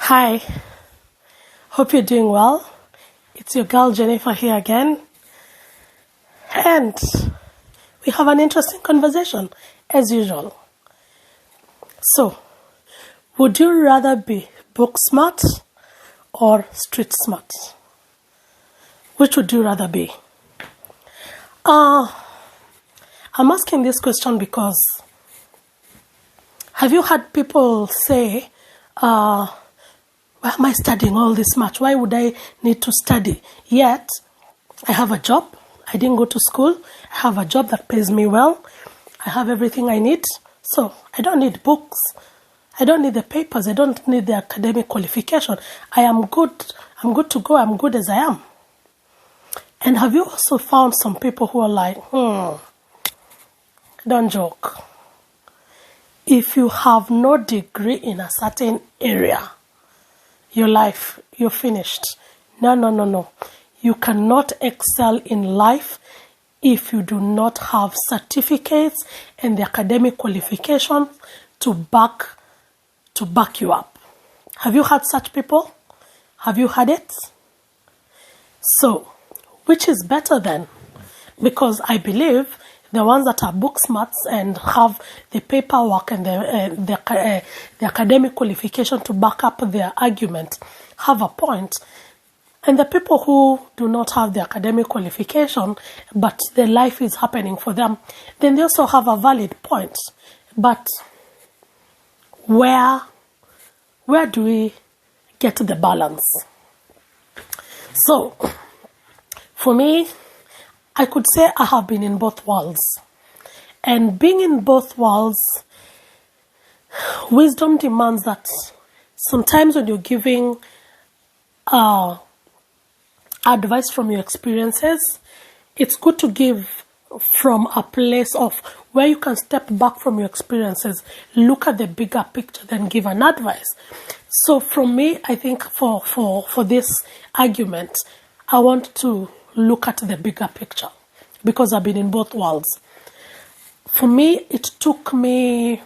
Hi, hope you're doing well. It's your girl Jennifer here again, and we have an interesting conversation as usual. So, would you rather be book smart or street smart? Which would you rather be? I'm asking this question because have you had people say, why am I studying all this much? Why would I need to study? Yet, I have a job. I didn't go to school. I have a job that pays me well. I have everything I need. So, I don't need books. I don't need the papers. I don't need the academic qualification. I am good. I'm good to go. I'm good as I am. And have you also found some people who are like, don't joke. If you have no degree in a certain area, your life, you're finished. No. You cannot excel in life if you do not have certificates and the academic qualification to back you up. Have you had such people? Have you had it? So, which is better then? Because I believe the ones that are book smarts and have the paperwork and the academic qualification to back up their argument have a point. And the people who do not have the academic qualification, but their life is happening for them, then they also have a valid point. But where do we get the balance? So, for me, I could say I have been in both worlds. And being in both worlds, wisdom demands that sometimes when you're giving advice from your experiences, it's good to give from a place of where you can step back from your experiences, look at the bigger picture, then give an advice. So from me, I think for this argument, I want to look at the bigger picture because I've been in both worlds. For me, it took me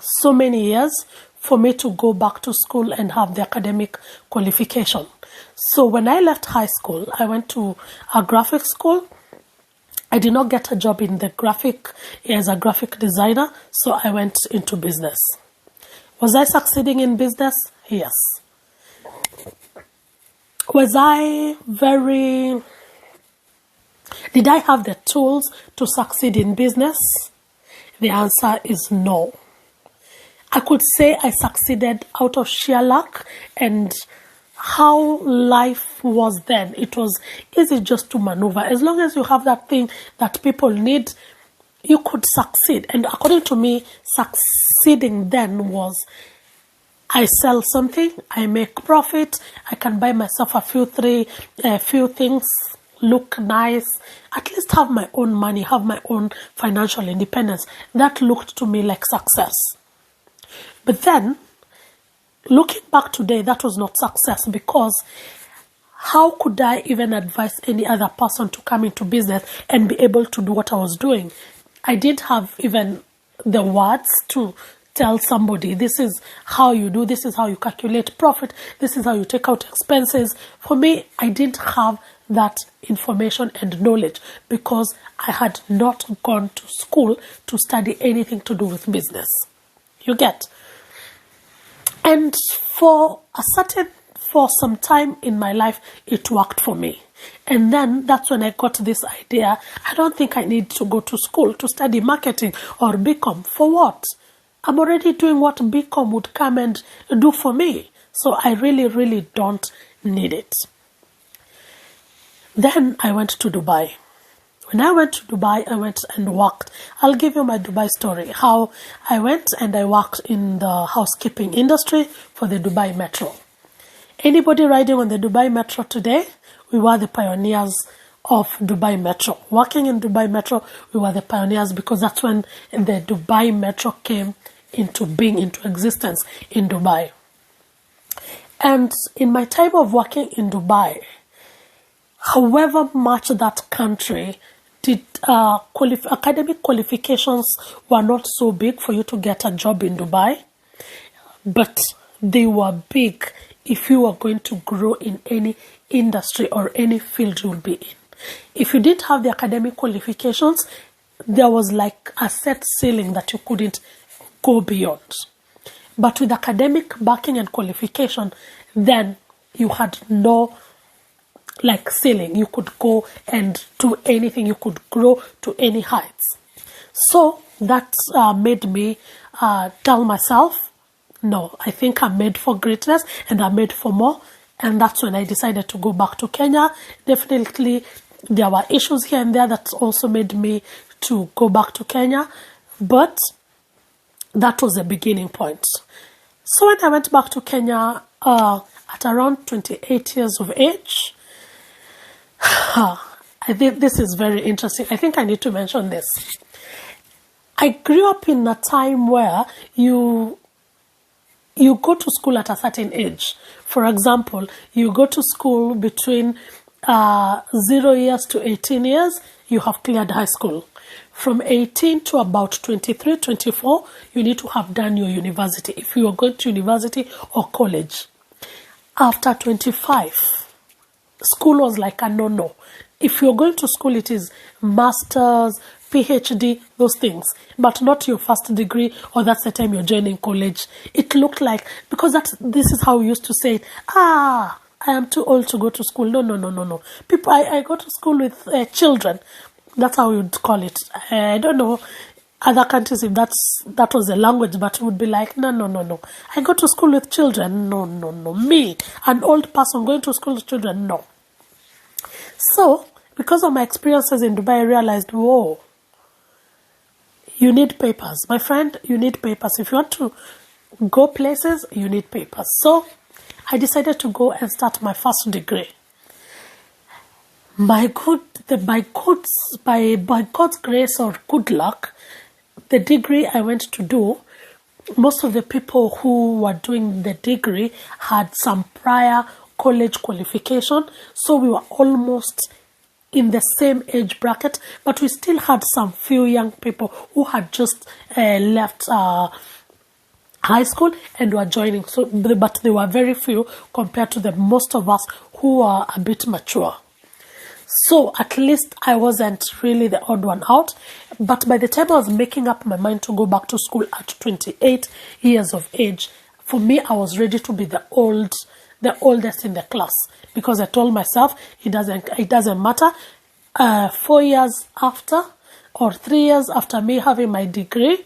so many years for me to go back to school and have the academic qualification. So when I left high school, I went to a graphic school. I did not get a job in the as a graphic designer, so I went into business. Was I succeeding in business? Yes. Did I have the tools to succeed in business? The answer is no. I could say I succeeded out of sheer luck and how life was then. It was easy just to maneuver. As long as you have that thing that people need, you could succeed. And according to me, succeeding then was I sell something, I make profit, I can buy myself a few things, look nice, at least have my own money, have my own financial independence. That looked to me like success. But then, looking back today, that was not success because how could I even advise any other person to come into business and be able to do what I was doing? I didn't have even the words to tell somebody, this is how you do, this is how you calculate profit, this is how you take out expenses. For me, I didn't have that information and knowledge because I had not gone to school to study anything to do with business. You get? And for some time in my life, it worked for me. And then that's when I got this idea. I don't think I need to go to school to study marketing or BCom. For what? I'm already doing what BCom would come and do for me. So I really don't need it. Then I went to Dubai. When I went to Dubai, I went and worked. I'll give you my Dubai story. How I went and I worked in the housekeeping industry for the Dubai Metro. Anybody riding on the Dubai Metro today? We were the pioneers of Dubai Metro. Working in Dubai Metro, we were the pioneers because that's when the Dubai Metro came into being, into existence in Dubai. And in my time of working in Dubai, however much that country did academic qualifications were not so big for you to get a job in Dubai, but they were big if you are going to grow in any industry or any field you'll be in. If you didn't have the academic qualifications, there was like a set ceiling that you couldn't go beyond. But with academic backing and qualification, then you had no like ceiling. You could go and do anything. You could grow to any heights. So that made me tell myself, no, I think I'm made for greatness and I'm made for more. And that's when I decided to go back to Kenya. Definitely, there were issues here and there that also made me to go back to Kenya. But that was the beginning point. So when I went back to Kenya at around 28 years of age, I think this is very interesting. I think I need to mention this. I grew up in a time where you go to school at a certain age. For example, you go to school between 0 years to 18 years, you have cleared high school. From 18 to about 23, 24, you need to have done your university, if you are going to university or college. After 25, school was like a no-no. If you're going to school, it is master's, PhD, those things, but not your first degree, or that's the time you're joining college. It looked like, because this is how we used to say it, I am too old to go to school. No. People, I go to school with children. That's how you'd call it. I don't know other countries if that was the language, but it would be like, no. I go to school with children. No. Me, an old person going to school with children, no. So, because of my experiences in Dubai, I realized, whoa, you need papers. My friend, you need papers. If you want to go places, you need papers. So, I decided to go and start my first degree. By God's grace or good luck, the degree I went to do, most of the people who were doing the degree had some prior college qualification. So we were almost in the same age bracket, but we still had some few young people who had just left high school and were joining. So, but they were very few compared to the most of us who are a bit mature. So at least I wasn't really the odd one out. But by the time I was making up my mind to go back to school at 28 years of age, for me, I was ready to be the oldest in the class, because I told myself it doesn't matter. 4 years after or 3 years after me having my degree,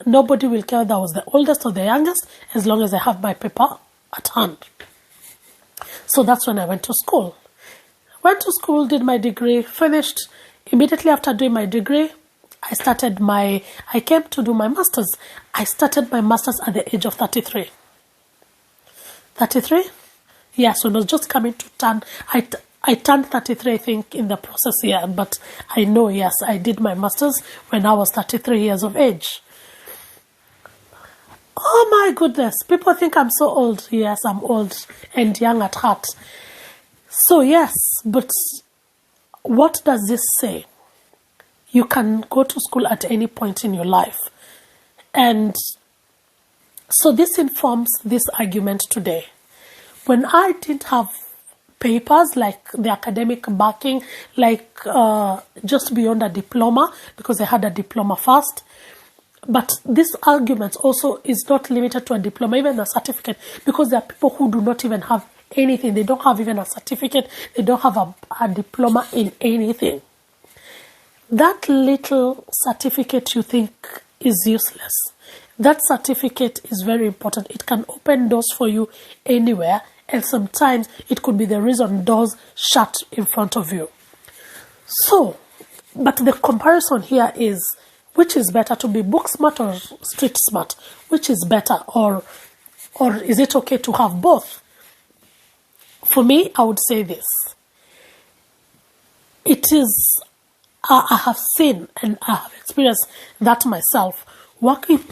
nobody will care whether I was the oldest or the youngest, as long as I have my paper at hand. So that's when I went to school. Went to school, did my degree, finished. Immediately after doing my degree, I came to do my master's. I started my master's at the age of 33. 33? Yes, when I was just coming to turn, I turned 33, I think, in the process here. But I know, yes, I did my master's when I was 33 years of age. Oh my goodness, people think I'm so old. Yes, I'm old and young at heart. So yes, but what does this say? You can go to school at any point in your life. And so this informs this argument today. When I didn't have papers like the academic backing, like just beyond a diploma, because I had a diploma first. But this argument also is not limited to a diploma, even a certificate, because there are people who do not even have anything. They don't have even a certificate. They don't have a diploma in anything. That little certificate you think is useless, that certificate is very important. It can open doors for you anywhere, and sometimes it could be the reason doors shut in front of you. So, but the comparison here is, which is better, to be book smart or street smart? Which is better, or is it okay to have both? For me, I would say this. It is, I have seen and I have experienced that myself, working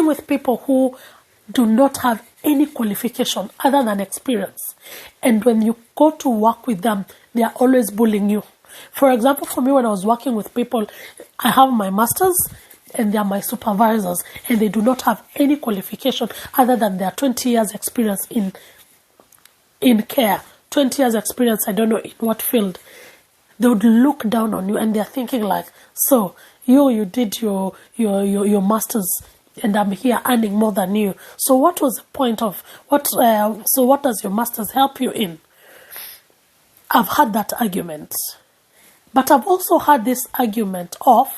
with people who do not have any qualification other than experience. And when you go to work with them, they are always bullying you. For example, for me, when I was working with people, I have my master's and they are my supervisors, and they do not have any qualification other than their 20 years experience in care, 20 years experience, I don't know in what field, they would look down on you, and they're thinking like, so you did your master's, and I'm here earning more than you. So what was the point of what? So what does your master's help you in? I've had that argument, but I've also had this argument of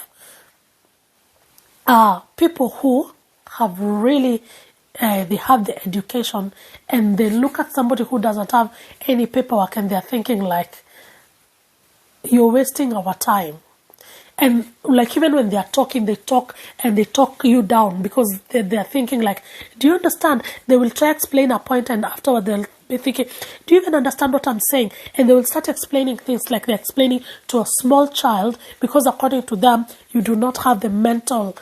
people who have really they have the education, and they look at somebody who doesn't have any paperwork, and they're thinking like, you're wasting our time. And like, even when they are talking, they talk you down, because they're thinking like, do you understand? They will try to explain a point, and afterward they'll be thinking, do you even understand what I'm saying? And they will start explaining things like they're explaining to a small child, because according to them, you do not have the mental,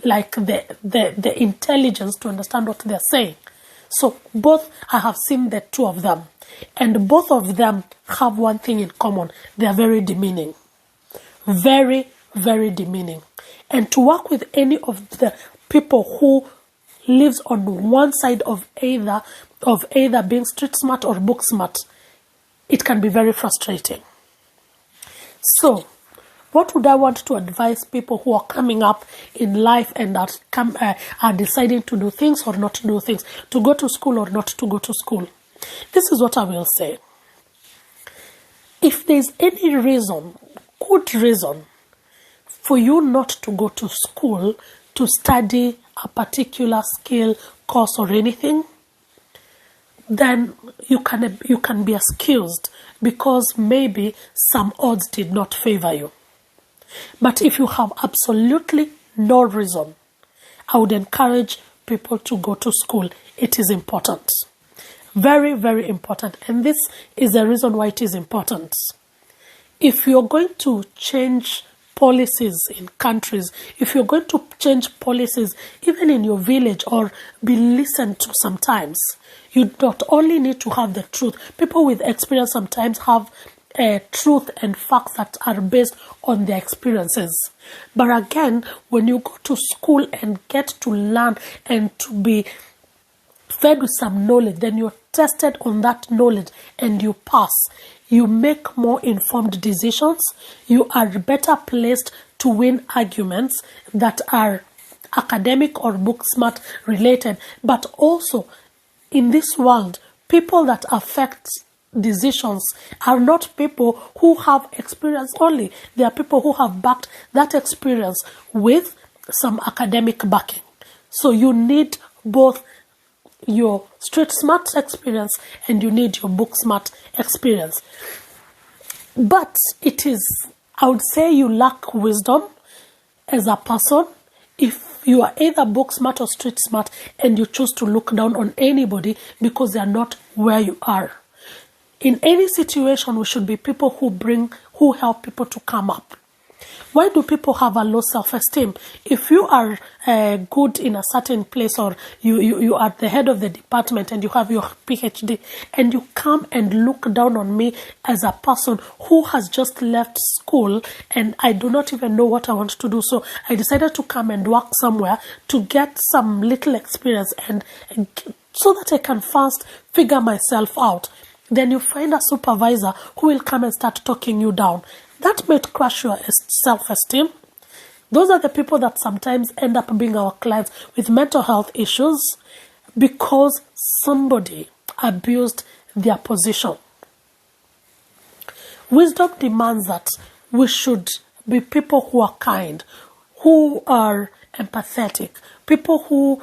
like the intelligence to understand what they're saying. So both, I have seen the two of them, and both of them have one thing in common: they are very demeaning. Very, very demeaning. And to work with any of the people who lives on one side of either being street smart or book smart, it can be very frustrating. So, what would I want to advise people who are coming up in life and are deciding to do things or not to do things, to go to school or not to go to school? This is what I will say. If there's any reason, good reason, for you not to go to school to study a particular skill, course, or anything, then you can be excused, because maybe some odds did not favor you. But if you have absolutely no reason, I would encourage people to go to school. It is important. Very, very important. And this is the reason why it is important. If you're going to change policies in countries, if you're going to change policies even in your village, or be listened to sometimes, you not only need to have the truth. People with experience sometimes have truth and facts that are based on their experiences. But again, when you go to school and get to learn and to be fed with some knowledge, then you're tested on that knowledge and you pass. You make more informed decisions. You are better placed to win arguments that are academic or book smart related. But also, in this world, people that affect decisions are not people who have experience only. They are people who have backed that experience with some academic backing. So you need both your street smart experience and you need your book smart experience. But it is, I would say, you lack wisdom as a person if you are either book smart or street smart and you choose to look down on anybody because they are not where you are. In any situation, we should be people who help people to come up. Why do people have a low self-esteem? If you are good in a certain place, or you are the head of the department and you have your PhD, and you come and look down on me as a person who has just left school and I do not even know what I want to do, so I decided to come and work somewhere to get some little experience and so that I can first figure myself out. Then you find a supervisor who will come and start talking you down. That might crush your self-esteem. Those are the people that sometimes end up being our clients with mental health issues because somebody abused their position. Wisdom demands that we should be people who are kind, who are empathetic, people who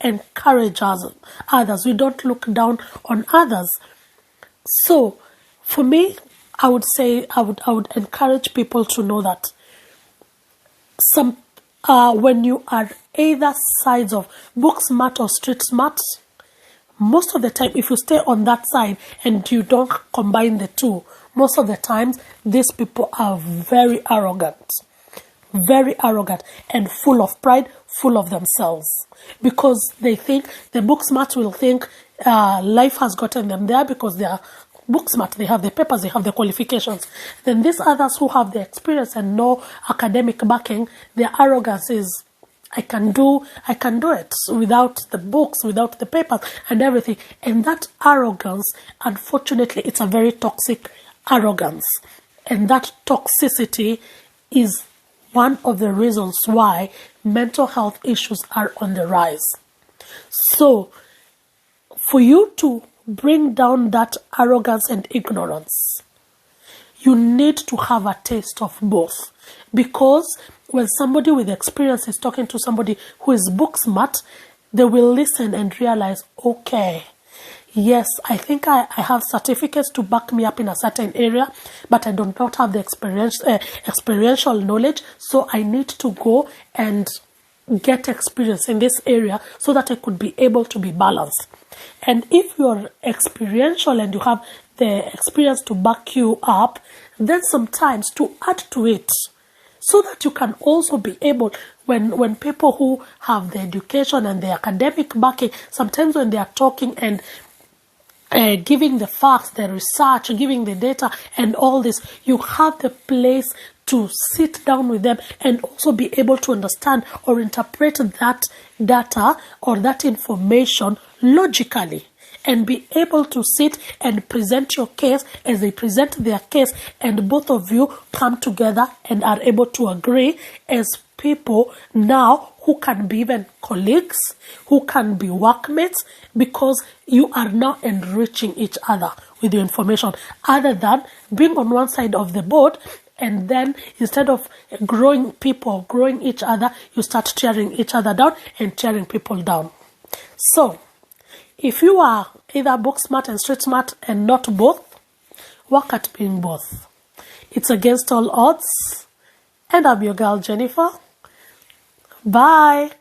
encourage others. We don't look down on others. So, for me, I would say I would encourage people to know that when you are either sides of book smart or street smart, most of the time, if you stay on that side and you don't combine the two, most of the times these people are very arrogant and full of pride, full of themselves, because they think the book smart will think life has gotten them there because they are book smart, they have the papers, they have the qualifications. Then these others who have the experience and no academic backing, their arrogance is, I can do it without the books, without the papers and everything. And that arrogance, unfortunately, it's a very toxic arrogance. And that toxicity is one of the reasons why mental health issues are on the rise. So, for you to bring down that arrogance and ignorance, you need to have a taste of both. Because when somebody with experience is talking to somebody who is book smart, they will listen and realize, okay, yes, I think I have certificates to back me up in a certain area, but I do not have the experiential knowledge, so I need to go and get experience in this area so that I could be able to be balanced. And if you're experiential and you have the experience to back you up, then sometimes to add to it, so that you can also be able, when people who have the education and the academic backing, sometimes when they are talking and giving the facts, the research, giving the data and all this, you have the place to sit down with them and also be able to understand or interpret that data or that information logically, and be able to sit and present your case as they present their case, and both of you come together and are able to agree as people now who can be even colleagues, who can be workmates, because you are now enriching each other with the information, other than being on one side of the boat, and then instead of growing people, growing each other, you start tearing each other down and tearing people down. So, if you are either book smart and street smart and not both, work at being both. It's against all odds. And I'm your girl, Jennifer. Bye.